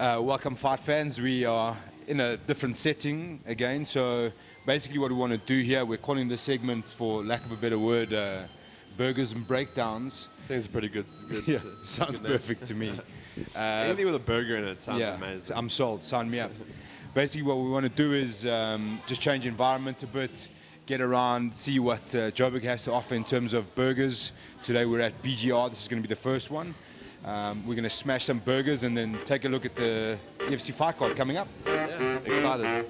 Welcome, fight fans. We are in a different setting again. So basically what we want to do here, we're calling this segment, for lack of a better word, burgers and breakdowns. I think it's a pretty good Yeah, sounds good perfect to me. Anything with a burger in it sounds Yeah, amazing. I'm sold. Sign me up. Basically what we want to do is just change environment a bit, get around, see what Joburg has to offer in terms of burgers. Today we're at BGR. This is going to be the first one. We're going to smash some burgers and then take a look at the EFC fight card coming up. Yeah, excited.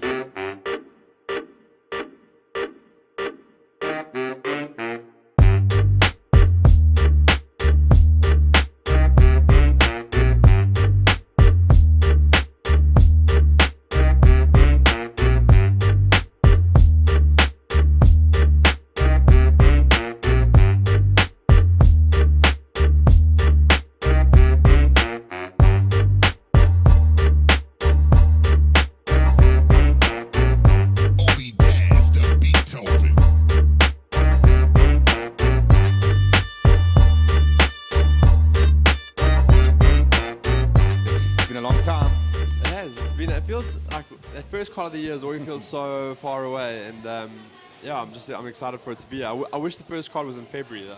It feels like that first card of the year always feels so far away, and yeah, I'm excited for it to be. I wish the first card was in February.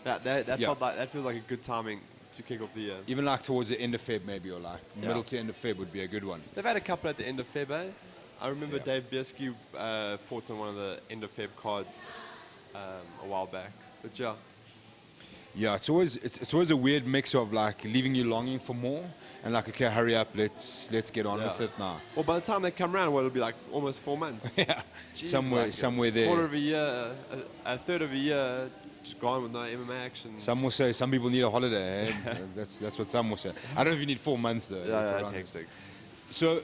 Like, that feels like a good timing to kick off the year. Even like towards the end of Feb maybe, or like middle to end of Feb would be a good one. They've had a couple at the end of Feb. I remember Dave Bieski fought on one of the end of Feb cards a while back. But yeah. Yeah, it's always a weird mix of like leaving you longing for more and like, okay, hurry up, let's get on with it now. Well, by the time they come around, it'll be like almost 4 months. Yeah, Jeez, somewhere there. Quarter of a year, a third of a year, just gone with no MMA action. Some will say some people need a holiday. That's what some will say. I don't know if you need 4 months though. Yeah, that's hectic. So,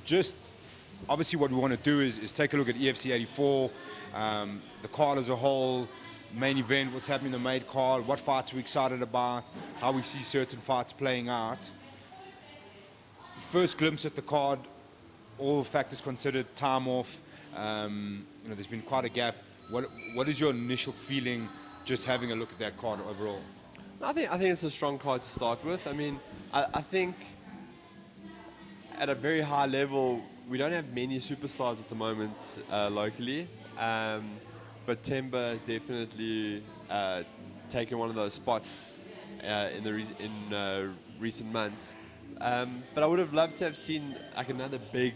just obviously what we want to do is take a look at EFC84, the card as a whole. Main event, what's happening in the main card, what fights we're excited about, how we see certain fights playing out. First glimpse at the card, all factors considered, time off. There's been quite a gap. What is your initial feeling just having a look at that card overall? I think it's a strong card to start with. I mean, I think at a very high level, we don't have many superstars at the moment locally. But Temba has definitely taken one of those spots in recent months. But I would have loved to have seen like another big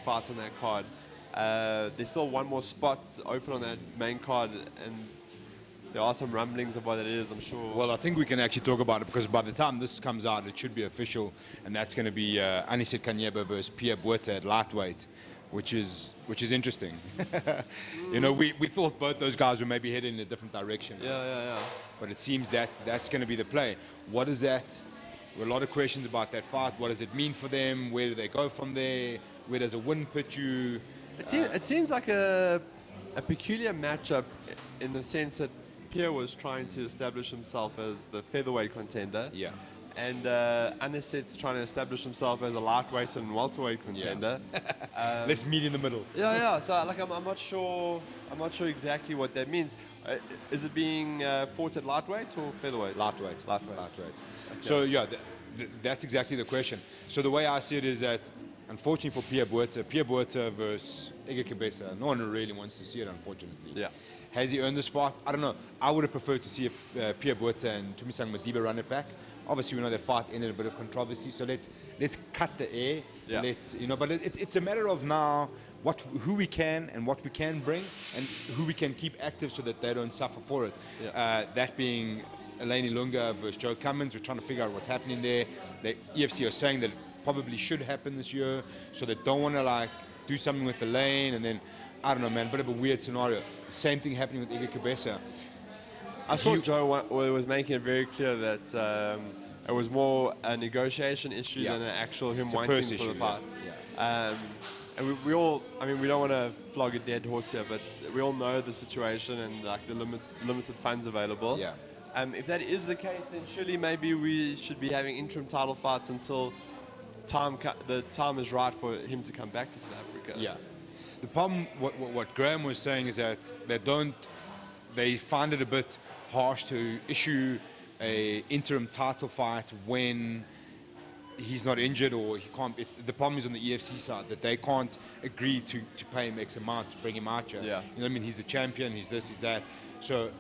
fight on that card. There's still one more spot open on that main card, and there are some rumblings of what it is, I'm sure. Well, I think we can actually talk about it because by the time this comes out, it should be official, and that's going to be Aniset Kanyeba versus Pierre Botha at lightweight. Which is interesting. We thought both those guys were maybe heading in a different direction. Yeah. But it seems that's going to be the play. What is that? There were a lot of questions about that fight. What does it mean for them? Where do they go from there? Where does a win put you? It seems like a peculiar matchup in the sense that Pierre was trying to establish himself as the featherweight contender. Yeah. And Aniset's trying to establish himself as a lightweight and welterweight contender. Yeah. Let's meet in the middle. Yeah. So I'm not sure exactly what that means. Is it being fought at lightweight or featherweight? Lightweight. Okay. So yeah, that's exactly the question. So the way I see it is that, unfortunately for Pierre Botha versus Ege Kebesa, no one really wants to see it, unfortunately. Yeah. Has he earned the spot? I don't know. I would have preferred to see Pierre Botha and Tumisang Madiba run it back. Obviously, we know the fight ended a bit of controversy, so let's cut the air. Yeah. But it's a matter of now who we can and what we can bring, and who we can keep active so that they don't suffer for it. Yeah. That being Eleni Lunga versus Joe Cummins. We're trying to figure out what's happening there. The EFC are saying that it probably should happen this year, so they don't want to like do something with the lane, and then I don't know, man, a bit of a weird scenario. Same thing happening with Ege Kebesa. I saw Joe was making it very clear that it was more a negotiation issue than an actual him wanting for the fight. Yeah. And we all, I mean, we don't want to flog a dead horse here, but we all know the situation and like the limited funds available. Yeah. If that is the case, then surely maybe we should be having interim title fights until the time is right for him to come back to South Africa. Yeah. The problem, what Graham was saying is that they find it a bit harsh to issue a interim title fight when he's not injured or he can't. The problem is on the EFC side that they can't agree to pay him X amount to bring him out here. Yeah. You know what I mean? He's the champion. He's this. He's that. So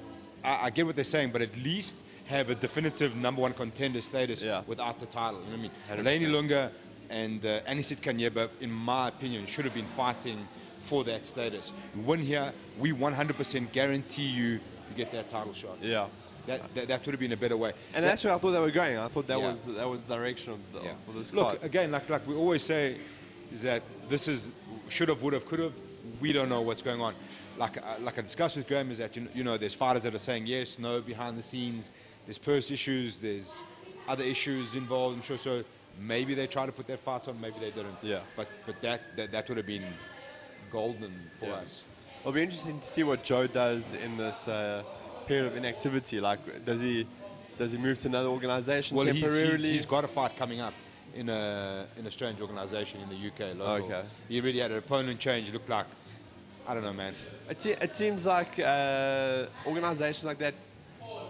I get what they're saying, but at least have a definitive number one contender status without the title. You know what I mean? 100%. Laney Lunga and Anisit Kanyeba, in my opinion, should have been fighting for that status. You win here, we 100% guarantee you get that title shot. Yeah. That would have been a better way. And that's where I thought they were going. I thought that was the direction of this card. Look, again, like we always say, is that this is should have, would have, could have. We don't know what's going on. Like I discussed with Graham, is that you know there's fighters that are saying yes, no behind the scenes. There's purse issues. There's other issues involved. I'm sure. So maybe they tried to put that fight on. Maybe they didn't. Yeah. But that would have been golden for us. It'll be interesting to see what Joe does in this period of inactivity. Like, does he move to another organization temporarily? He's got a fight coming up in a strange organization in the UK. Local. Okay. He already had an opponent change. It looked like, I don't know, man. It seems like organizations like that,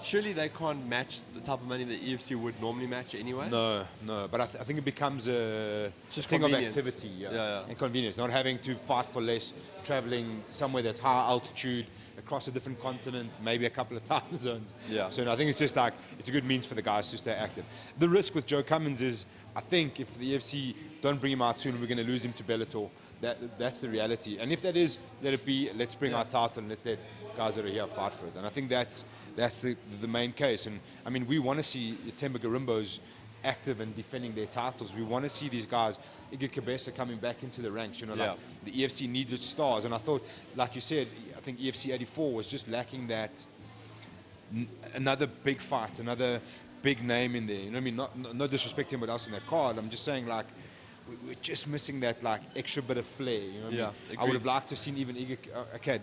surely they can't match the type of money that EFC would normally match anyway. No. But I think it becomes a thing of activity. Yeah. And convenience. Not having to fight for less, traveling somewhere that's high altitude, across a different continent, maybe a couple of time zones. Yeah. So I think it's just like, it's a good means for the guys to stay active. The risk with Joe Cummins is, I think if the EFC don't bring him out soon, we're going to lose him to Bellator. That's the reality. And if that is, let it be, let's bring our title and let's let guys that are here fight for it. And I think that's the main case. And I mean, we want to see Temba Garimbos active and defending their titles. We want to see these guys, Igor Cabeza, coming back into the ranks. You know, like the EFC needs its stars. And I thought, like you said, I think EFC84 was just lacking that another big fight, another big name in there. You know what I mean? Not disrespecting anybody else on that card. I'm just saying, like, we're just missing that like extra bit of flair. You know what I mean? I would have liked to have seen even Igor. Okay,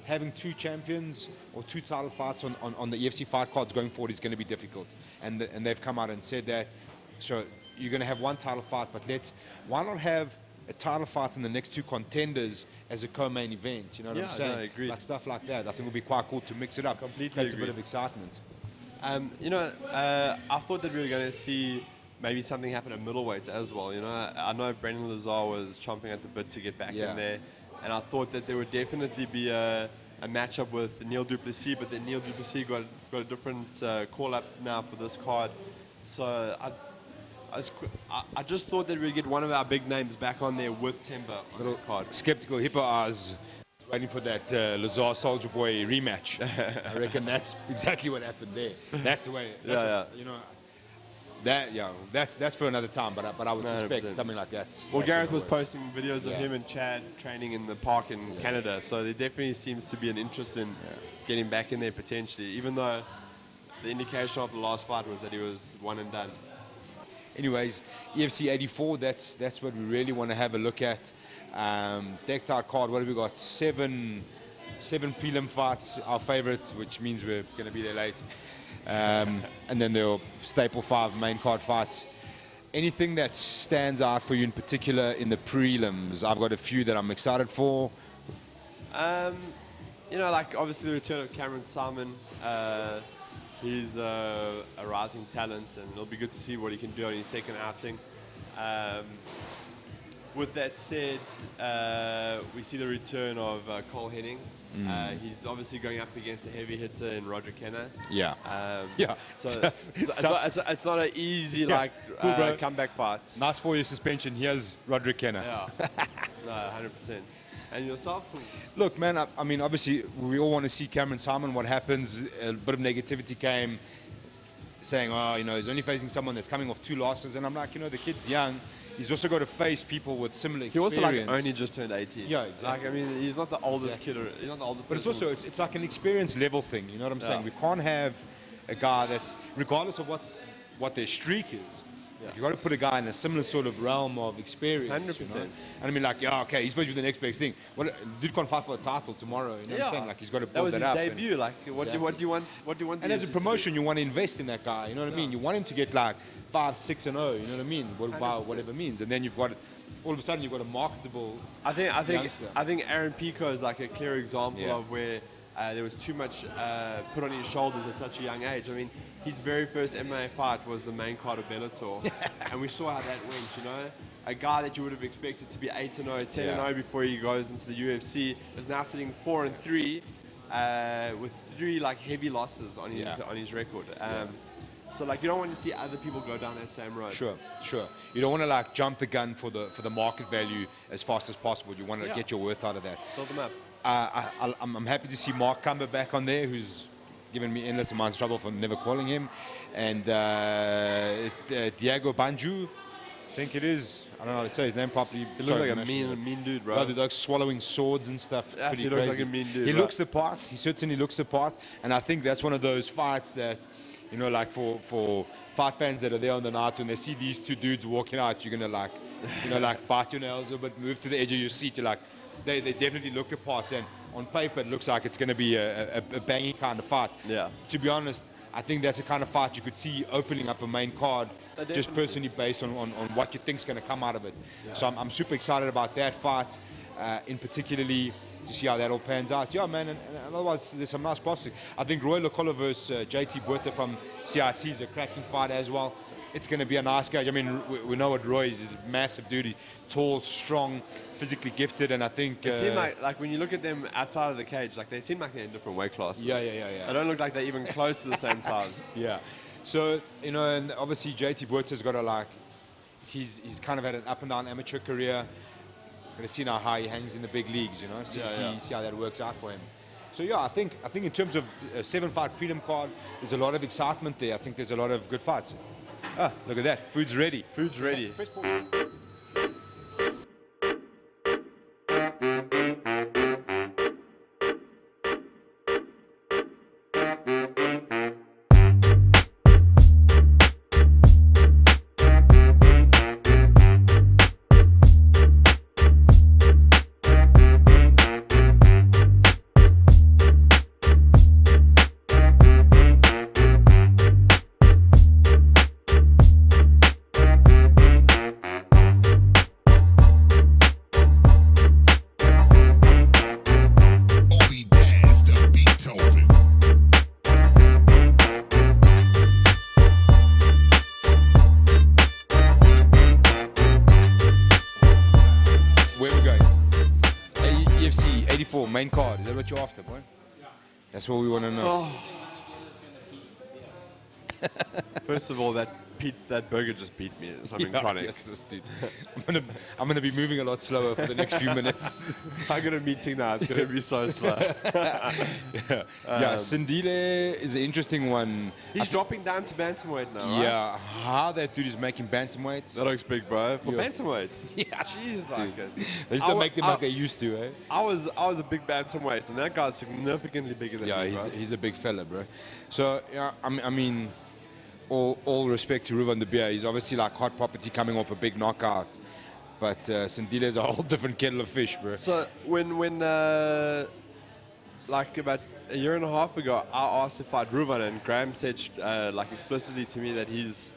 having two champions or two title fights on the EFC fight cards going forward is going to be difficult, and they've come out and said that. So you're going to have one title fight, but why not have a title fight in the next two contenders as a co-main event? You know what I'm saying? No, I agree. Like stuff like that. I think would be quite cool to mix it up. Completely Create a agree. bit of excitement. You know, I thought that we were going to see maybe something happen at middleweight as well. You know, I know Brendan Lazar was chomping at the bit to get back in there, and I thought that there would definitely be a matchup with Neil Duplessis, but then Neil Duplessis got a different call up now for this card. So I just thought that we'd get one of our big names back on there with Temba on the card. Skeptical hippo eyes waiting for that Lazar Soldier Boy rematch. I reckon that's exactly what happened there. That's the way. You know. That's for another time, but I would suspect 100%. something like that. Well, Gareth was posting videos of him and Chad training in the park in Canada, so there definitely seems to be an interest in getting back in there potentially, even though the indication of the last fight was that he was one and done. Anyways, EFC84, that's what we really want to have a look at. Decked out card, what have we got? Seven prelim fights, our favorite, which means we're going to be there late. And then there are staple 5 main card fights. Anything that stands out for you in particular in the prelims? I've got a few that I'm excited for. You know, like obviously the return of Cameron Simon. He's a rising talent, and it'll be good to see what he can do on his second outing. With that said, we see the return of Cole Henning. He's obviously going up against a heavy hitter in Roger Kenner. So it's not an easy cool, comeback fight. Nice 4-year suspension. Here's Roderick Kenner. No, 100%. And yourself? Look, man, I mean, obviously, we all want to see Cameron Simon. What happens? A bit of negativity came saying, oh, you know, he's only facing someone that's coming off 2 losses. And I'm like, you know, the kid's young. He's also got to face people with similar experience. He also only just turned 18. Yeah, exactly. Like, I mean, he's not the oldest kid. He's not the oldest But person. it's like an experience level thing. You know what I'm saying? We can't have a guy that's, regardless of what their streak is, you've got to put a guy in a similar sort of realm of experience. 100%. You know? And I mean, like, okay, he's supposed to be the next best thing. Well, dude can't fight for a title tomorrow. You know what I'm saying? Like, he's got to build that up. That was his debut. Like, what do you want? What do you want? And as a promotion, you want to invest in that guy. You know what I mean? You want him to get like 5, 6, and 0. You know what I mean? Whatever it means. And then you've got all of a sudden you've got a marketable. I think Aaron Pico is like a clear example of where There was too much put on his shoulders at such a young age. I mean, his very first MMA fight was the main card of Bellator, and we saw how that went. You know, a guy that you would have expected to be 8-0, 10-0 before he goes into the UFC is now sitting 4-3 with 3 like heavy losses on his record. So like you don't want to see other people go down that same road. Sure. You don't want to like jump the gun for the market value as fast as possible. You want to get your worth out of that. Build them up. I'm happy to see Mark Cumber back on there, who's given me endless amounts of trouble for never calling him, and Diego Banju, I think it is. I don't know how to say his name properly. He looks like a mean dude, bro. They're like swallowing swords and stuff. Yes, Pretty he looks crazy. like a mean dude. He looks the part. He certainly looks the part, and I think that's one of those fights that, you know, like for fight fans that are there on the night, when they see these two dudes walking out, you're gonna like, you know, like bite your nails a bit, move to the edge of your seat. You're like, they definitely look the part, and on paper it looks like it's gonna be a banging kind of fight. Yeah. To be honest, I think that's the kind of fight you could see opening up a main card, just personally based on what you think's going to come out of it. Yeah. So I'm super excited about that fight, in particularly to see how that all pans out. Yeah, man, and otherwise there's some nice prospects. I think Roy Locola versus JT Buerta from CIT is a cracking fight as well. It's going to be a nice gauge. I mean, we know what Roy is. He's a massive dude. He's tall, strong, physically gifted, and I think... It seems like when you look at them outside of the cage, like they seem like they're in different weight classes. Yeah. They don't look like they're even close to the same size. Yeah. So, you know, and obviously JT Buerta's got a, like... He's kind of had an up-and-down amateur career. Going to see now how he hangs in the big leagues, you know, see how that works out for him. So, yeah, I think in terms of a 7-fight prelim card, there's a lot of excitement there. I think there's a lot of good fights. Ah, look at that. Food's ready. Food's ready. Press pause. EFC84 main card. Is that what you're after, boy? Yeah. That's what we want to know. Oh. First of all, that burger just beat me. Something chronic. Yes, dude. I'm gonna be moving a lot slower for the next few minutes. I got a meeting now. It's gonna be so slow. Sindile is an interesting one. He's dropping down to bantamweight now, right? Yeah, how that dude is making bantamweight. That looks big, bro. For bantamweight. Yeah, jeez, like it. They used to make them like they used to, eh? I was a big bantamweight, and that guy's significantly bigger than me. Yeah, he's a big fella, bro. So yeah, I mean. All respect to Ruvan de Beer. He's obviously like hot property coming off a big knockout. But Sindile is a whole different kettle of fish, bro. So when like about a year and a half ago, I asked to fight Ruvan, and Graham said like explicitly to me that he's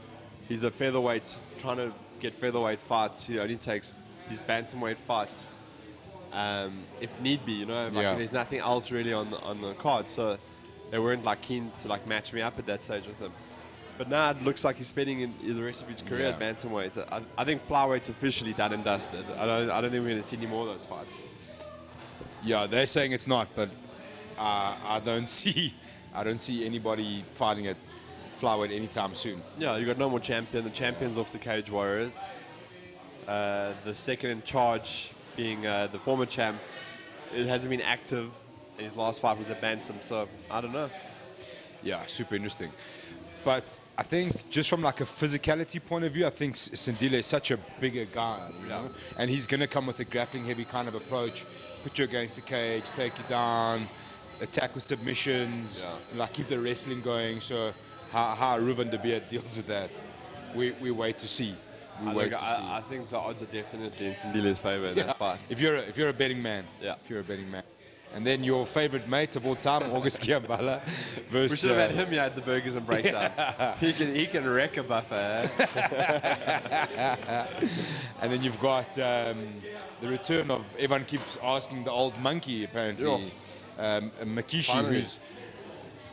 a featherweight, trying to get featherweight fights. He only takes these bantamweight fights if need be, you know. Like there's nothing else really on the card, so they weren't like keen to like match me up at that stage with him. But now it looks like he's spending the rest of his career at bantamweight. I think flyweight's officially done and dusted. I don't think we're going to see any more of those fights. Yeah, they're saying it's not, but I don't see anybody fighting at flyweight anytime soon. Yeah, you got no more champion. The champion's off the Cage Warriors. The second in charge being the former champ, it hasn't been active. His last fight was at bantam, so I don't know. Yeah, super interesting. But I think just from like a physicality point of view, I think Sindile is such a bigger guy, you know? And he's going to come with a grappling heavy kind of approach, put you against the cage, take you down, attack with submissions, and like keep the wrestling going. So how Ruvan de Beer deals with that, we wait to see. I think the odds are definitely in Sindile's favor in that fight. If you're a betting man, if you're a betting man. And then your favorite mate of all time, August Kiambala, versus... We should have had him here at the Burgers and Breakdowns. He can wreck a buffer. And then you've got the return of... Everyone keeps asking the old monkey, apparently. Makishi,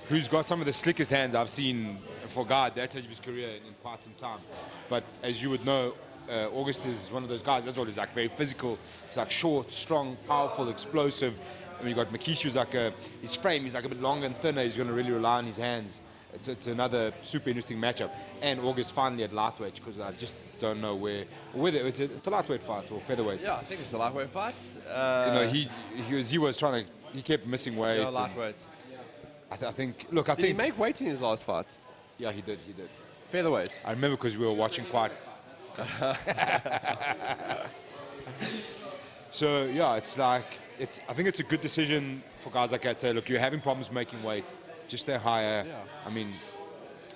who's got some of the slickest hands I've seen for a guy at that stage of his career in quite some time. But as you would know, August is one of those guys as well. He's like very physical. He's like short, strong, powerful, explosive. And you got Makishi, who's like his frame. He's like a bit longer and thinner. He's going to really rely on his hands. It's another super interesting matchup. And August finally at lightweight, because I just don't know whether it's a lightweight fight or featherweight. Yeah, I think it's a lightweight fight. He was trying to. He kept missing weight. Yeah, lightweight. I think. Did he make weight in his last fight? Yeah, he did. Featherweight. I remember because we were watching quite. So yeah, I think it's a good decision for guys like that. Say, look, you're having problems making weight, just stay higher. Yeah. I mean,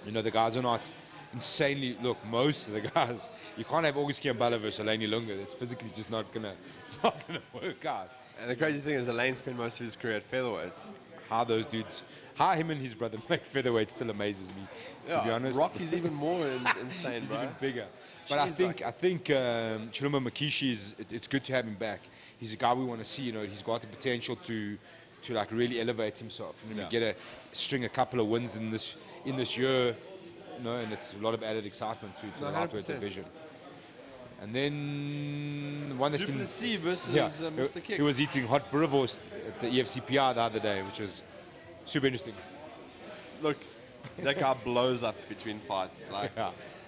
the guys are not insanely. Look, most of the guys, you can't have August Kiambala versus Eleni Lunga. That's physically just not gonna work out. And the crazy thing is, Elaine spent most of his career at featherweight. How him and his brother make featherweight still amazes me, to be honest. Rocky's even more insane, He's bro. even bigger. But I think Chiluma Makishi it's good to have him back. He's a guy we want to see. He's got the potential to like really elevate himself. String a couple of wins in this year. And it's a lot of added excitement to the lightweight division. And then one that's been C versus Mr. Kicks. He was eating hot boerewors at the EFC84 the other day, which was super interesting. Look, that guy blows up between fights. Like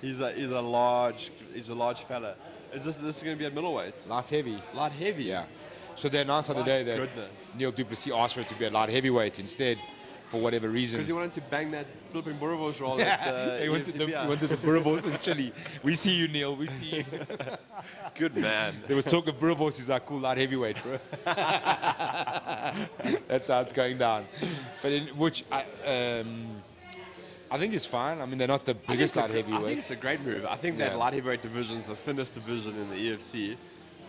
he's a large fella. Is this going to be at middleweight? Light heavy. Light heavy. Yeah. So they announced the other day that Neil Duplessis asked for it to be a light heavyweight instead, for whatever reason. Because he wanted to bang that flipping boerewors roll at he wanted the boerewors in Chile. We see you, Neil. We see you. Good man. There was talk of boerewors. He's like, cool, light heavyweight, bro. That's how it's going down. But which I think is fine. I mean, they're not the biggest light heavyweight. I think it's a great move. I think that light heavyweight division is the thinnest division in the EFC.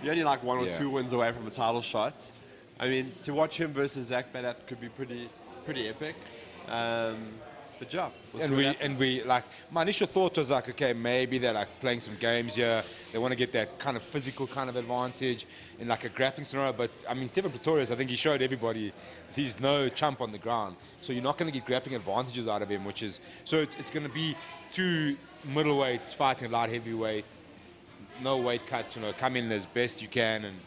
You're only like 1 or 2 wins away from a title shot. I mean, to watch him versus Zach Badat could be pretty epic. But yeah, we like, my initial thought was like, okay, maybe they're like playing some games here. They want to get that kind of physical kind of advantage in like a grappling scenario. But I mean, Stephen Pretorius, I think he showed everybody he's no chump on the ground. So you're not going to get grappling advantages out of him, it's going to be 2 middleweights fighting a light heavyweight, no weight cuts. Come in as best you can, and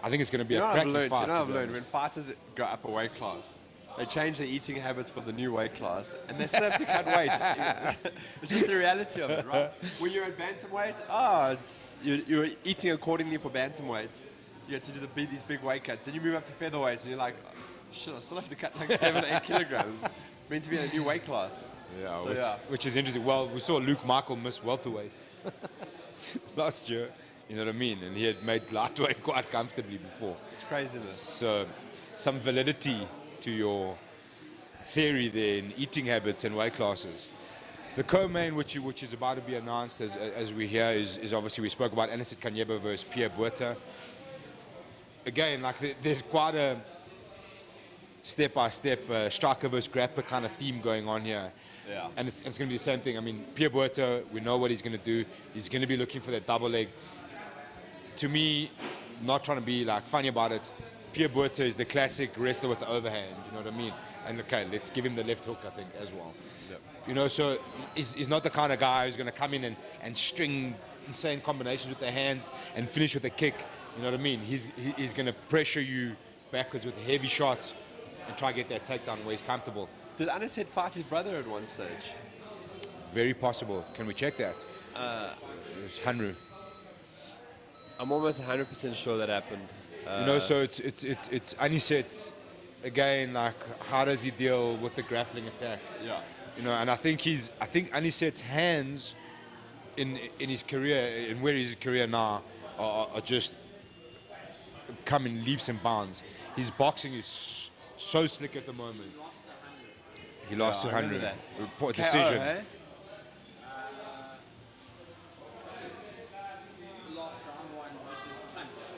I think it's going to be a cracking fight. You know, I've learned when fighters go up a weight class, they change their eating habits for the new weight class, and they still have to cut weight. It's just the reality of it, right? When you're at bantamweight, you're eating accordingly for bantamweight. You have to do these big weight cuts. Then you move up to featherweight, and you're like, oh, shit, I still have to cut like 7 or 8 kilograms. Meant to be in a new weight class. Yeah, which is interesting. Well, we saw Luke Michael miss welterweight last year. You know what I mean? And he had made lightweight quite comfortably before. It's craziness. So, some validity to your theory there in eating habits and weight classes. The co-main, which is about to be announced as we hear, is obviously, we spoke about Aniset Kanyeba versus Pierre Botha. Again, like there's quite a step-by-step striker versus grappler kind of theme going on here. Yeah. And it's going to be the same thing. I mean, Pierre Botha, we know what he's going to do. He's going to be looking for that double leg. To me, not trying to be like funny about it, Pierre Botha is the classic wrestler with the overhand, you know what I mean? And okay, let's give him the left hook, I think, as well. Yep. So he's not the kind of guy who's going to come in and string insane combinations with the hands and finish with a kick, you know what I mean? He's going to pressure you backwards with heavy shots and try to get that takedown where he's comfortable. Did Aniset fight his brother at one stage? Very possible. Can we check that? It's Hanru. I'm almost 100% sure that happened. So it's Aniset, again, like, how does he deal with the grappling attack? Yeah. And I think Aniset's hands in his career, and where is his career now, are just come in leaps and bounds. His boxing is so slick at the moment. He lost to Hanru. Decision. Hey?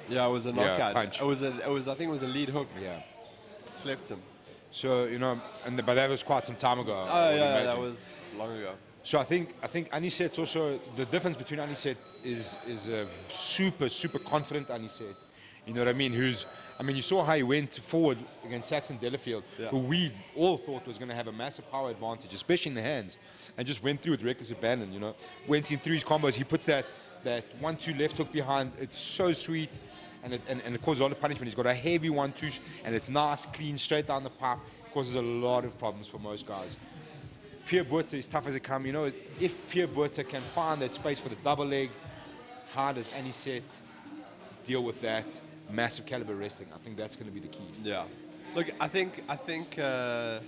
Yeah, it was a knockout. Yeah, punch. It was. I think it was a lead hook. Yeah. Slept him. So but that was quite some time ago. Oh yeah, that was long ago. So I think Aniset's also, the difference between Aniset is a super confident Aniset You know what I mean? You saw how he went forward against Saxon Delafield, who we all thought was going to have a massive power advantage, especially in the hands, and just went through with reckless abandon, you know. Went in through his combos. He puts that 1-2 left hook behind. It's so sweet, and it causes a lot of punishment. He's got a heavy 1-2, and it's nice, clean, straight down the pipe. It causes a lot of problems for most guys. Pierre Botha is tough as it comes. You know, if Pierre Botha can find that space for the double leg, how does Anisette deal with that? Massive caliber wrestling. I think that's going to be the key. Yeah. Look, I think I'd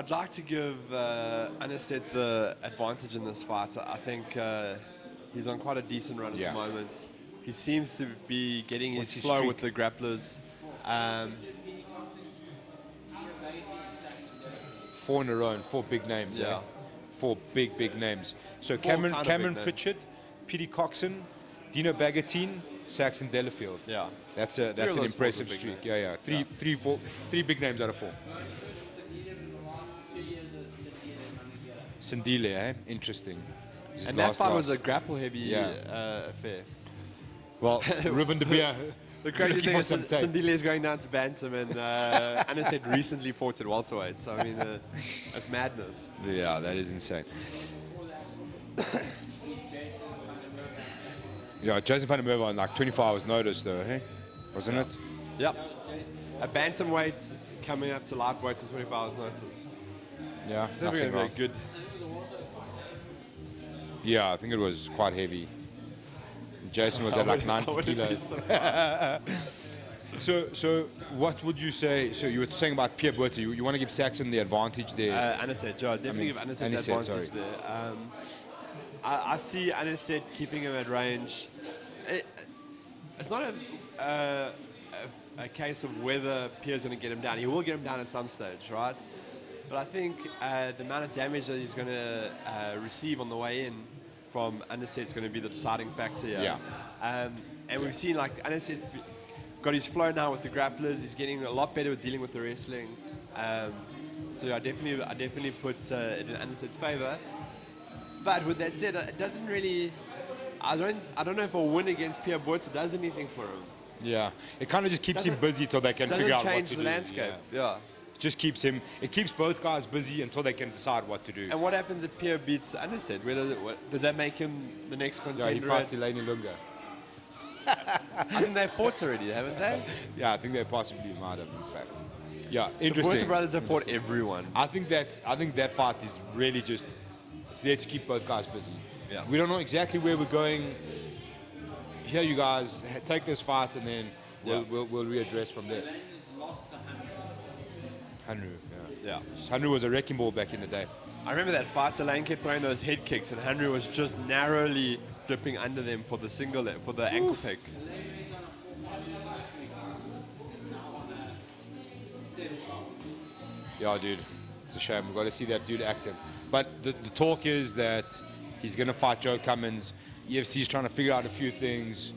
like to give Anisette the advantage in this fight. I think he's on quite a decent run at the moment. He seems to be getting his flow with the grapplers. 4 in a row and 4 big names. Yeah. 4 big names. So Cameron Pritchard, Petey Coxon, Dino Bagatine, Saxon Delafield. Yeah. That's an impressive streak. Yeah. Three big names out of 4. Sandile, eh? Interesting. And that fight was a grapple-heavy affair. Well, Ruben de Beer. The crazy thing is Sandile is going down to bantam, and Anisette recently fought at welterweight. So, I mean, that's madness. Yeah, that is insane. Yeah, Jason van der Merwe on like 24 hours notice though, hey? Wasn't it? Yep. A bantamweight coming up to lightweight in 24 hours notice. Yeah, it's definitely very good. Yeah, I think it was quite heavy. Jason was at like 90 kilos. So what would you say? So you were saying about Pierre Botha. You want to give Saxon the advantage there? Anisette, yeah, definitely give Anisette the advantage there. I see Anisette keeping him at range. It's not a case of whether Pierre's going to get him down. He will get him down at some stage, right? But I think the amount of damage that he's going to receive on the way in from Anisette's going to be the deciding factor here. Yeah. And we've seen like Anisette's got his flow now with the grapplers. He's getting a lot better with dealing with the wrestling. So I definitely put it in Anisette's favor. But with that said, it doesn't really. I don't know if a win against Pierre Botha does anything for him. Yeah, it kind of just keeps him busy till they can figure out what to do. Doesn't change the landscape. Yeah. Just keeps him. It keeps both guys busy until they can decide what to do. And what happens if Pierre beats Anisette? Does that make him the next contender? Yeah, he fights Eleni Lunga. I think they've fought already, haven't they? Yeah, I think they possibly might have, in fact. Yeah, interesting. The Botha brothers have fought everyone. I think that fight is really just. It's there to keep both guys busy. Yeah. We don't know exactly where we're going. Here, you guys take this fight, and then we'll readdress from there. Hanru, yeah. Hanru was a wrecking ball back in the day. I remember that fight. Lane kept throwing those head kicks, and Hanru was just narrowly dipping under them for the for the ankle pick. Yeah, dude. It's a shame. We've got to see that dude active. But the talk is that he's going to fight Joe Cummins. EFC is trying to figure out a few things,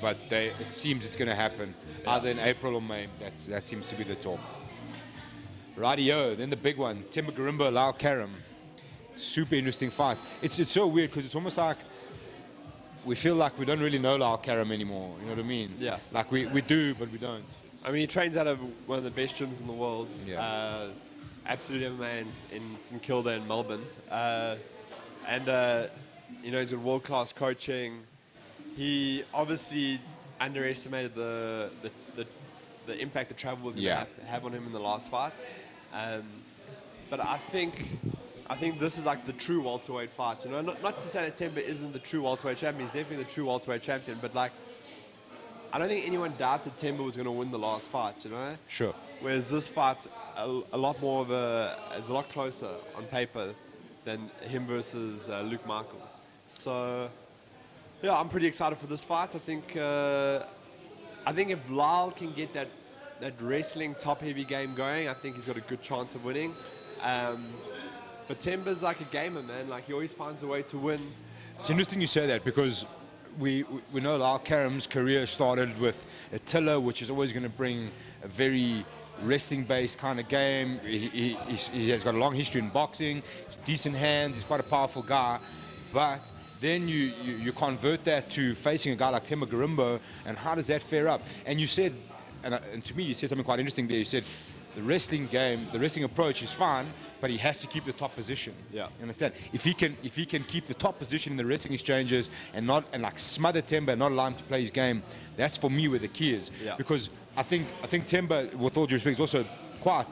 but it seems it's going to happen either in April or May. That seems to be the talk. Rightio, then the big one, Timber Garimba, Lyle Karam. Super interesting fight. It's so weird because it's almost like we feel like we don't really know Lyle Karam anymore. You know what I mean? Yeah. Like we do, but we don't. I mean, he trains out of one of the best gyms in the world. Yeah. Absolute MMA in St Kilda in Melbourne. He's got world-class coaching. He obviously underestimated the impact the travel was going to have on him in the last fight. But I think this is like the true welterweight fight. You know, not to say that Timber isn't the true welterweight champion. He's definitely the true welterweight champion. But like, I don't think anyone doubted Timber was going to win the last fight. You know. Sure. Whereas this fight's a lot more is a lot closer on paper than him versus Luke Michael. So, yeah, I'm pretty excited for this fight. I think if Lyle can get that wrestling top-heavy game going, I think he's got a good chance of winning. But Timber's like a gamer, man. Like, he always finds a way to win. It's interesting you say that because we know Lyle Karam's career started with Attila, which is always going to bring a very wrestling-based kind of game. He has got a long history in boxing, decent hands, he's quite a powerful guy. But then you convert that to facing a guy like Temba Garimbo, and how does that fare up? And you said, and to me, you said something quite interesting there. You said the wrestling game, the wrestling approach is fine, but he has to keep the top position. Yeah. You understand? If he can keep the top position in the wrestling exchanges and like smother Temba and not allow him to play his game, that's for me where the key is. Yeah. Because I think Temba, with all due respect, is also quite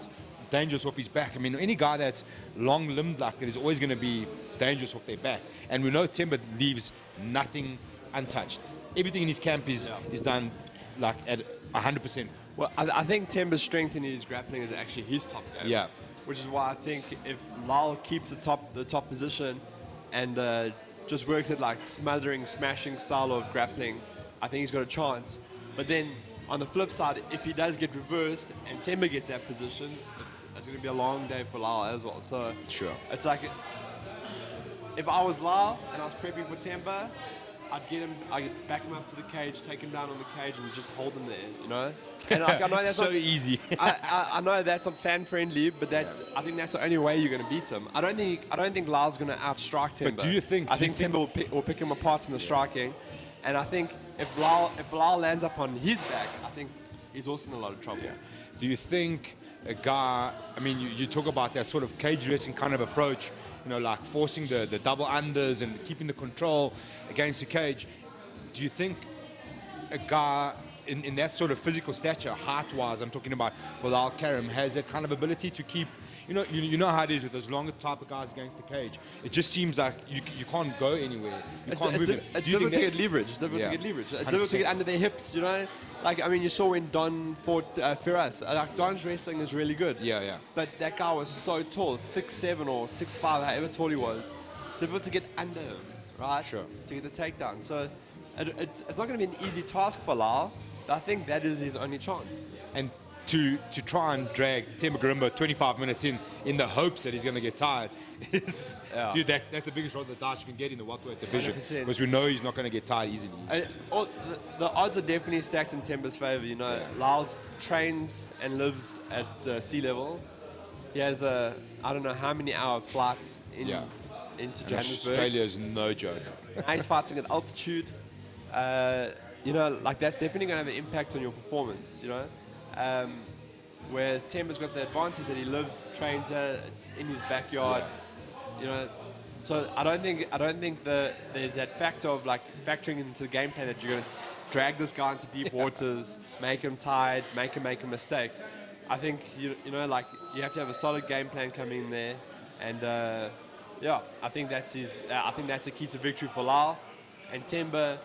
dangerous off his back. I mean, any guy that's long-limbed like that is always going to be dangerous off their back. And we know Temba leaves nothing untouched. Everything in his camp is done like at 100%. Well, I think Temba's strength in his grappling is actually his top game. Yeah. Which is why I think if Lyle keeps the top position and just works at like smothering, smashing style of grappling, I think he's got a chance. But then on the flip side, if he does get reversed and Temba gets that position, it's going to be a long day for Lyle as well. So Sure. It's like if I was Lyle and I was prepping for Temba, I'd back him up to the cage, take him down on the cage, and just hold him there, you know. And like, I know that's so not, easy. I know that's not fan friendly, but I think that's the only way you're going to beat him. I don't think Lyle's going to outstrike Temba. But do you think? I think Temba will pick him apart in the striking, and I think if Lyle lands up on his back, I think he's also in a lot of trouble. Yeah. Do you think a guy? I mean, you talk about that sort of cage wrestling kind of approach. You know, like forcing the double unders and keeping the control against the cage. Do you think a guy in that sort of physical stature, height-wise, I'm talking about Bilal Karim, has that kind of ability to keep, you know how it is with those longer type of guys against the cage. It just seems like you can't go anywhere. You can't move it. It's difficult to get leverage. It's difficult to get leverage. It's difficult to get under their hips, you know? Like, I mean, you saw when Don fought Firas. Like, Don's wrestling is really good. Yeah. But that guy was so tall, 6'7" or 6'5", however tall he was. It's difficult to get under him, right? Sure. To get the takedown. So it's not going to be an easy task for Lyle, but I think that is his only chance. And to try and drag Temba Garimbo 25 minutes in the hopes that he's going to get tired is, dude, that's the biggest roll of the dice you can get in the welterweight division. 100%. Because we know he's not going to get tired easily. The odds are definitely stacked in Temba's favor. You know, Lyle trains and lives at sea level. He has I don't know how many hour flights into Johannesburg. Australia is no joke. Now he's fighting at altitude. You know, like that's definitely going to have an impact on your performance. You know. Whereas Temba's got the advantage that he lives, trains it's in his backyard, you know. So I don't think there's that factor of like factoring into the game plan that you're going to drag this guy into deep waters, make him tired, make him make a mistake. I think you know like you have to have a solid game plan coming in there, and I think that's the key to victory for Lyle, and Temba,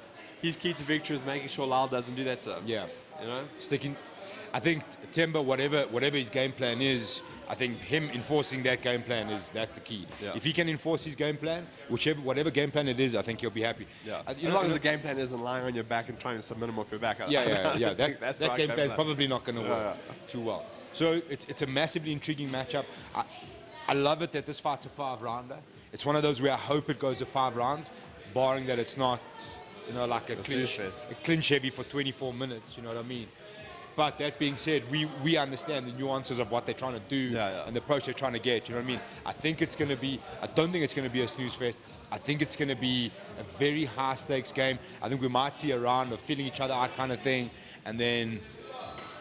his key to victory is making sure Lyle doesn't do that to him. Yeah, you know, sticking. I think Temba, whatever his game plan is, I think him enforcing that game plan that's the key. Yeah. If he can enforce his game plan, whatever game plan it is, I think he'll be happy. Yeah. As long as the game plan isn't lying on your back and trying to submit him off your back. Yeah. That game plan is probably not going to work too well. So it's a massively intriguing matchup. I love it that this fight's a 5-rounder. It's one of those where I hope it goes to 5 rounds, barring that it's not, you know, like a clinch heavy for 24 minutes. You know what I mean? But that being said, we understand the nuances of what they're trying to do and the approach they're trying to get. You know what I mean? I don't think it's going to be a snooze fest. I think it's going to be a very high stakes game. I think we might see a round of feeling each other out kind of thing, and then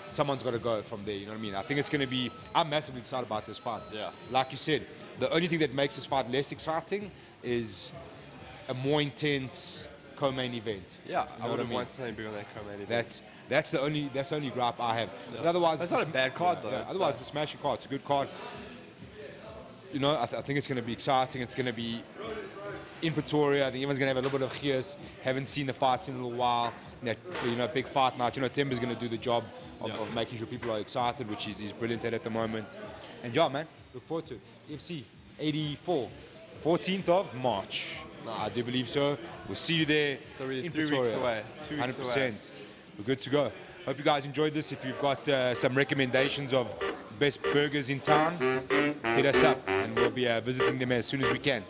someone's got to go from there. You know what I mean? I think it's going to be. I'm massively excited about this fight. Yeah. Like you said, the only thing that makes this fight less exciting is a more intense co-main event. Yeah, I would have wanted something big on that co-main event. That's the only gripe I have. Yeah. But otherwise, that's not a bad card though. Yeah, otherwise, it's a smashing card. It's a good card. You know, I think it's going to be exciting. It's going to be in Pretoria. I think everyone's going to have a little bit of cheers. Haven't seen the fights in a little while. That, you know, big fight night. You know, Temba's going to do the job of making sure people are excited, which he's brilliant at the moment. And yeah, man, look forward to it. EFC84, 14th of March. Nice. I do believe so. We'll see you there. So we're in 3 Pretoria. weeks away. 2 weeks 100%. away. We're good to go. Hope you guys enjoyed this. If you've got some recommendations of best burgers in town, hit us up and we'll be visiting them as soon as we can.